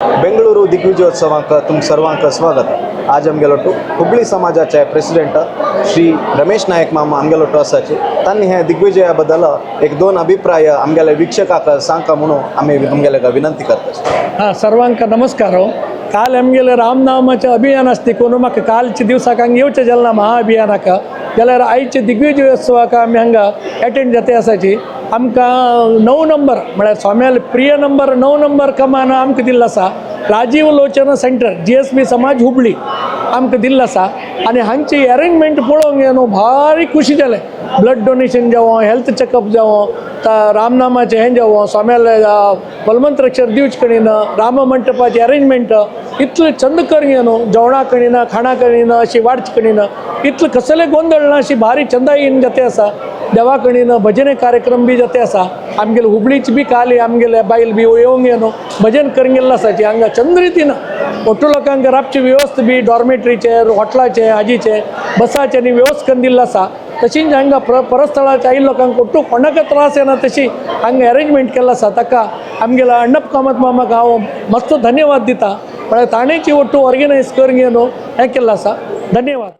बेंगळूरू दिग्विजयोत्सवाक तुम सर्वांक स्वागत। आज आमगेलोटू हुबळी समाजाचे प्रेसिडेंट श्री रमेश नायक मामा आमगेलोटू आसाचे तांणी हे दिग्विजया बद्दल एक दोन अभिप्राय आमगेले वीक्षकाक सांगता म्हणून आम्ही तुमगेले विनंती करता। हां, सर्वांक नमस्कार। काल आमगेले रामनामाचे अभियान असते कोण म्हाका कालच्या दिवसाक हांगा येवचें जालें ना महाअभियानाक जाल्यार आयचे दिग्विजयोत्सवाक आमी हांगा एटेंड जाते आसाची। आमकां 9 नंबर म्हळ्यार स्वाम्याल प्रिय नंबर 9 नंबर कमान आमकां दिल्लो आसा। राजीव लोचन सेंटर GSB समाज हुबळी आमकां दिल्लो आसा आनी हांची अरेंजमेंट पळोवंक न्हू भारी खुशी जालें। ब्लड डोनेशन जावं, हेल्थ चेकअप जावं, रामनामाचें हें जावं, स्वाम्याल बलवंतरक्षर दिवचे कडेन राम मंटपाची अरेंजमेंट इतलें चंद करून न्हू जेवणा कडेन खाणा कडेन अशी वाडचे कडेन इतलें कसलें गोंधळ ना अशी भारी चंदायेन जाते आसा। देवा कडेन भजने कार्यक्रम बी जाते आसा। आमगेले हुबळीच बी काल आमगेले बायल बी येवंक न्हू भजन करून गेल्लो आसाची हांगा चंद रितीन ओटू लोकांक रावची वेवस्था बी डॉर्मेटरीचे हॉटेलाचे हाजीचे बसाचे आनी वेवस्था करून दिल्लो आसा। तशीच हांगा परस्थळाच्या आई लोकांक ओटू कोणाक त्रास येना तशी हांगा अरेंजमेंट केल्लो आसा। ताका आमगेला अण्णप कामत मामाक हांव मस्त धन्यवाद दिता। म्हळ्यार ताणें ती ओटू ऑर्गनायज करून न्हू हें केल्लो आसा। धन्यवाद।